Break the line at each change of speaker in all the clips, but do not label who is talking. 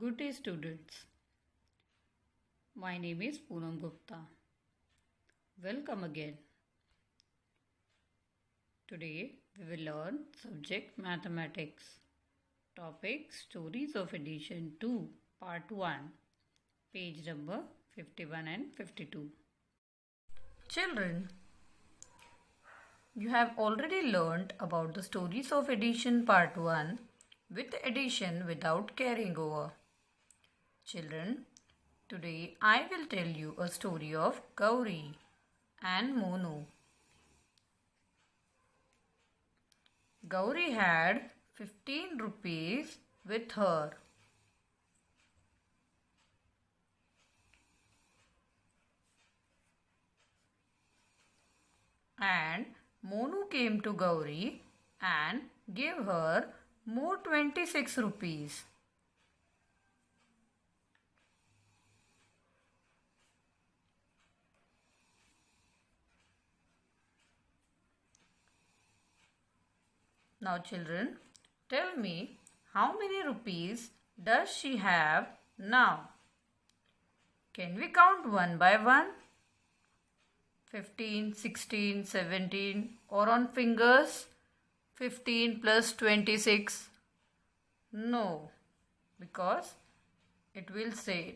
Good day, students. My name is Poonam Gupta. Welcome again. Today we will learn subject mathematics. Topic Stories of Edition 2, Part 1, page number 51 and 52. Children, you have already learned about the Stories of Edition Part 1 with addition without carrying over. Children, today I will tell you a story of Gauri and Monu. Gauri had 15 rupees with her. And Monu came to Gauri and gave her more 26 rupees. Now children, tell me how many rupees does she have now? Can we count one by one? 15, 16, 17 or on fingers? 15 plus 26? No, because it will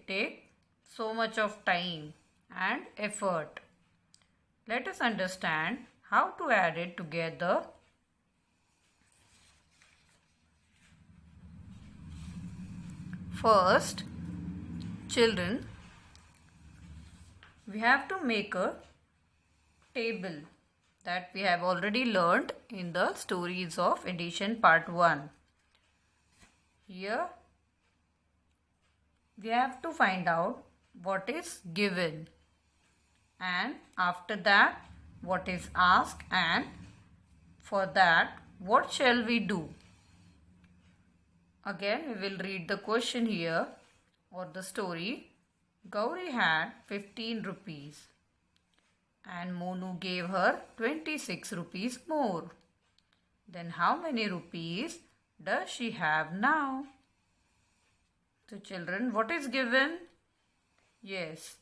take so much of time and effort. Let us understand how to add it together. First, children, we have to make a table that we have already learned in the Stories of Edition Part 1. Here, we have to find out what is given, and after that what is asked, and for that what shall we do. Again, we will read the question here or the story. Gauri had 15 rupees and Monu gave her 26 rupees more. Then how many rupees does she have now? So children, what is given? Yes,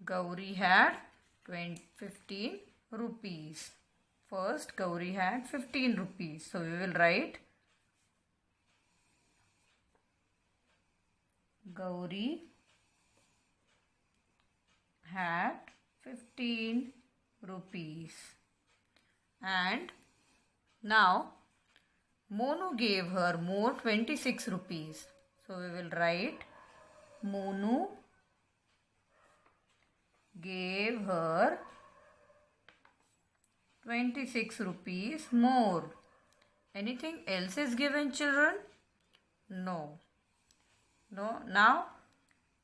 Gauri had 15 rupees. First, Gauri had 15 rupees. So we will write Gauri had 15 rupees. And now Monu gave her more 26 rupees. So we will write Monu gave her 26 rupees more. Anything else is given, children? No. Now,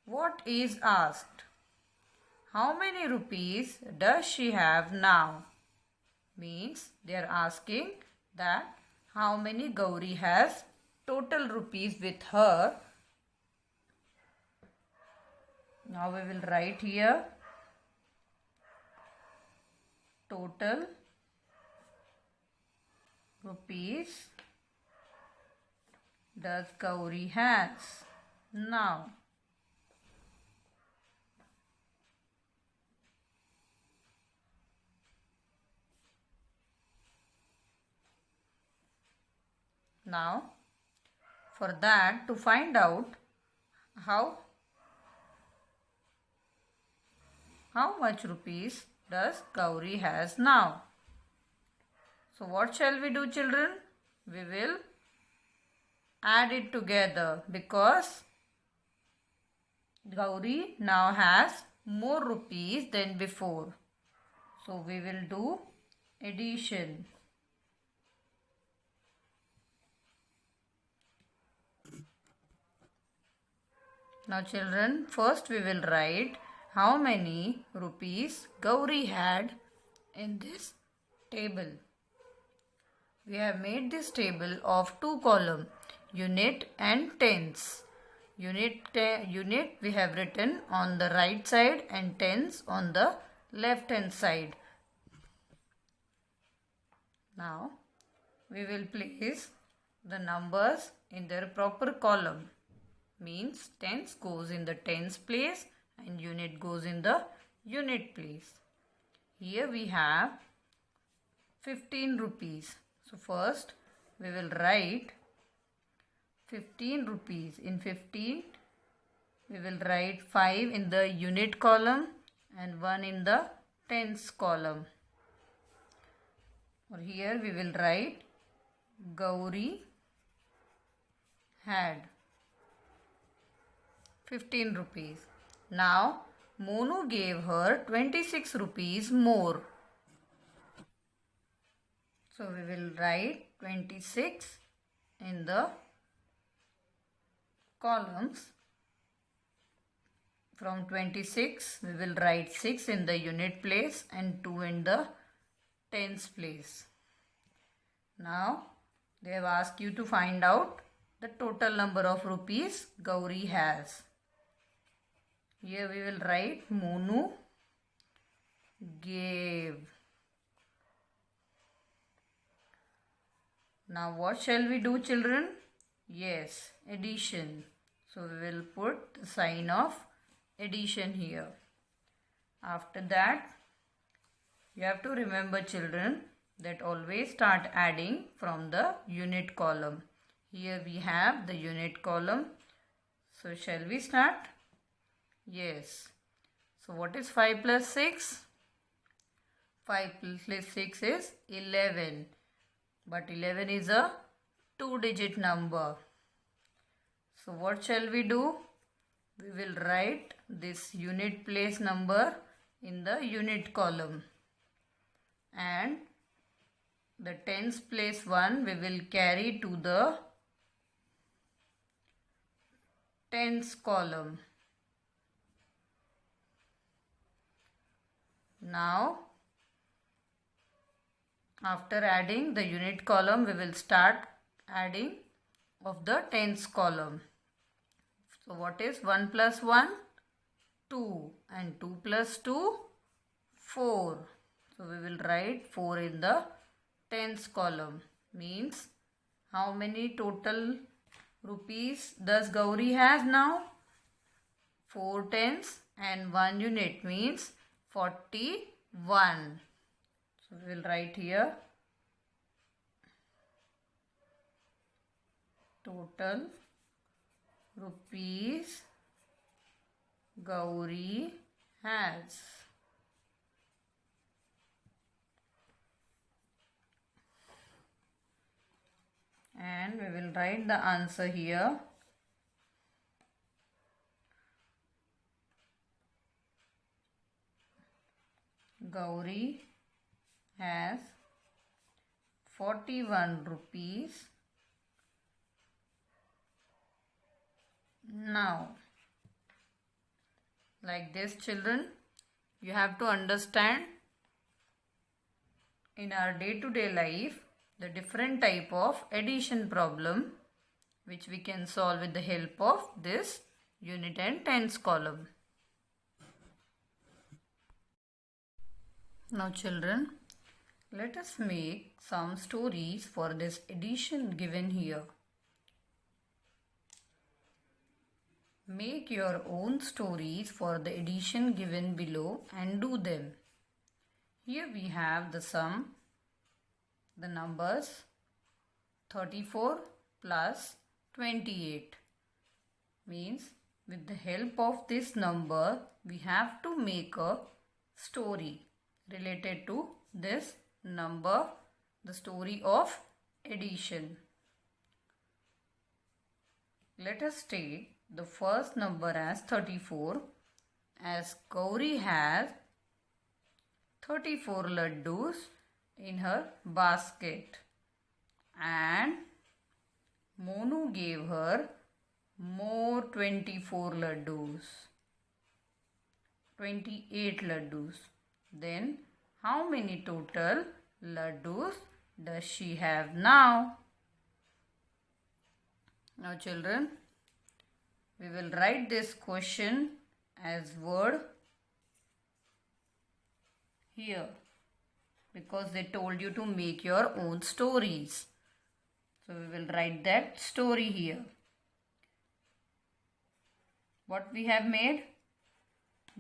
what is asked? How many rupees does she have now? Means they are asking that how many Gauri has total rupees with her. Now we will write here total rupees does Gauri has now. Now, for that, to find out how much rupees does Gauri has now. So what shall we do, children? We will add it together because Gauri now has more rupees than before. So we will do addition. Now children, first we will write how many rupees Gauri had in this table. We have made this table of two columns, unit and tens. Unit we have written on the right side and tens on the left hand side. Now we will place the numbers in their proper column. means tens goes in the tens place and unit goes in the unit place. Here we have 15 rupees. So first we will write 15 rupees. In 15 we will write 5 in the unit column and 1 in the tens column. Or here we will write Gauri had 15 rupees. Now Monu gave her 26 rupees more. So we will write 26 in the columns. From 26 we will write 6 in the unit place and 2 in the tens place. Now they have asked you to find out the total number of rupees Gauri has. Here we will write Monu gave. Now what shall we do, children? Yes, addition. So we will put the sign of addition here. After that, you have to remember, children, that always start adding from the unit column. Here we have the unit column. So shall we start? Yes. So what is 5 plus 6? 5 plus 6 is 11. But 11 is a 2-digit number. So what shall we do? We will write this unit place number in the unit column. And the tens place 1 we will carry to the tens column. Now after adding the unit column, we will start adding of the tens column. So what is 1 plus 1? 2, and 2 plus 2? 4. So we will write 4 in the tens column. Means how many total rupees does Gauri has now? 4 tens and 1 unit, means 41. So we will write here total rupees Gauri has. And we will write the answer here. Gauri has 41 rupees. Now, like this, children, you have to understand in our day-to-day life the different type of addition problem which we can solve with the help of this unit and tens column. Now children, let us make some stories for this addition given here. Make your own stories for the addition given below and do them. Here we have the sum, the numbers 34 plus 28. Means with the help of this number we have to make a story related to this number, the story of addition. Let us take the first number as 34, as Gauri has 34 laddus in her basket and Monu gave her more 24 laddus, 28 laddus. Then how many total laddus does she have now? Now children, we will write this question as word here because they told you to make your own stories. So we will write that story here. What we have made?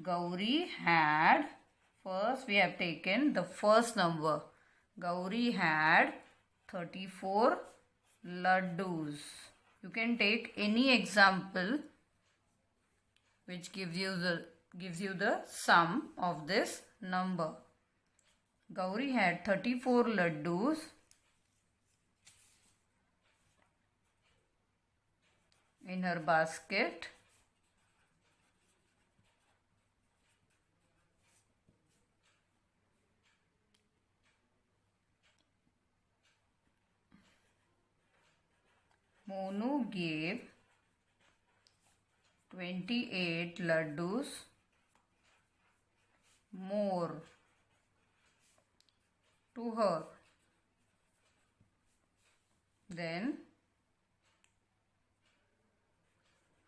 Gauri had, first we have taken the first number. Gauri had 34 laddus. You can take any example which gives you the sum of this number. Gauri had 34 laddus in her basket. Monu gave 28 laddus more to her. Then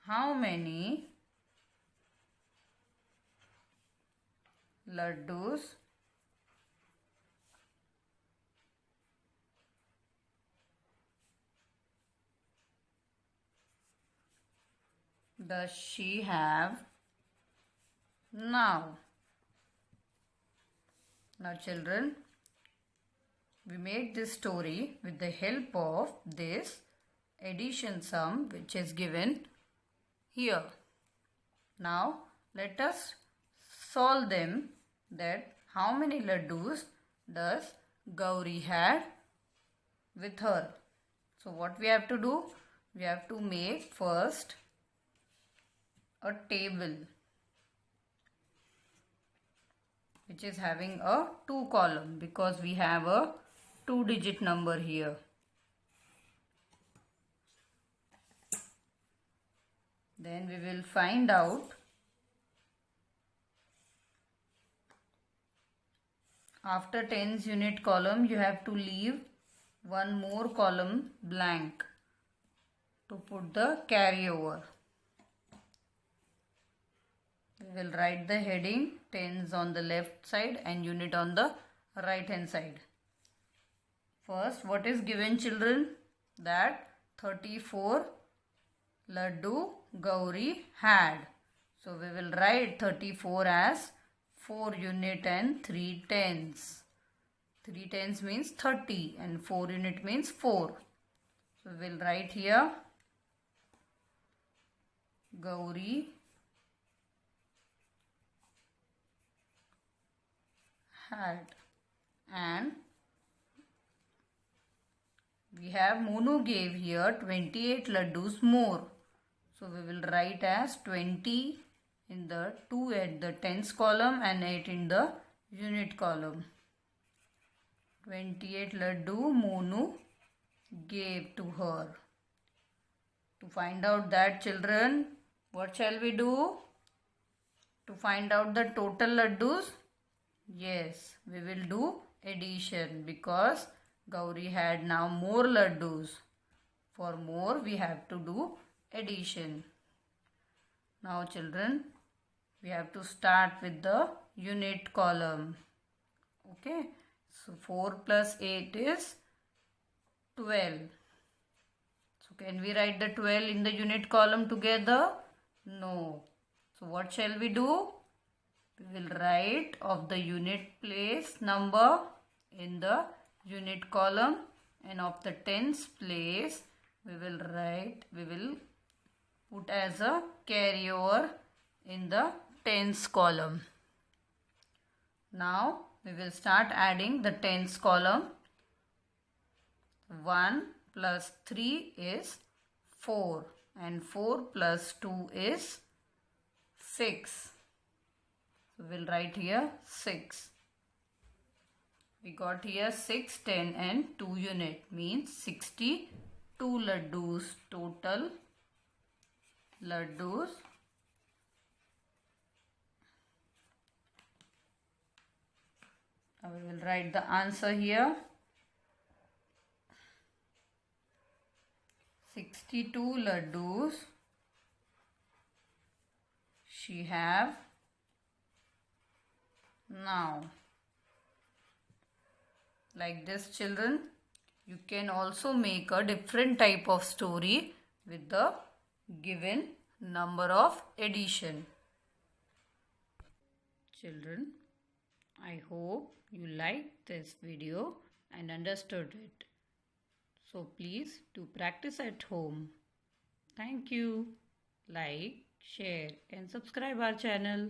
how many laddus does she have now? Now children, we made this story with the help of this addition sum which is given here. Now let us solve them, that how many laddus does Gauri had with her. So what we have to do? We have to make first a table which is having a 2 column because we have a 2-digit number here. Then we will find out after tens unit column you have to leave one more column blank to put the carryover. We will write the heading tens on the left side and unit on the right hand side. First, what is given children? That 34 laddu Gauri had. So we will write 34 as 4 unit and 3 tens. 3 tens means 30 and 4 unit means 4. So we will write here Gauri had, and we have Monu gave here 28 laddus more. So we will write as 20 in the 2 at the tens column and 8 in the unit column. 28 laddu Monu gave to her. To find out that children, what shall we do? To find out the total laddus? Yes, we will do addition because Gauri had now more laddus. For more, we have to do addition. Now children, we have to start with the unit column. Okay, so 4 plus 8 is 12. So can we write the 12 in the unit column together? No. So what shall we do? We will write of the unit place number in the unit column, and of the tens place we will put as a carryover in the tens column. Now we will start adding the tens column. 1 plus 3 is 4 and 4 plus 2 is 6. So we will write here 6. We got here 6, 10 and 2 unit means 62 laddus total. Laddus now we will write the answer here. 62 laddus she have now. Like this children, you can also make a different type of story with the given number of addition. Children, I hope you liked this video and understood it. So please do practice at home. Thank you. Like, share and subscribe our channel.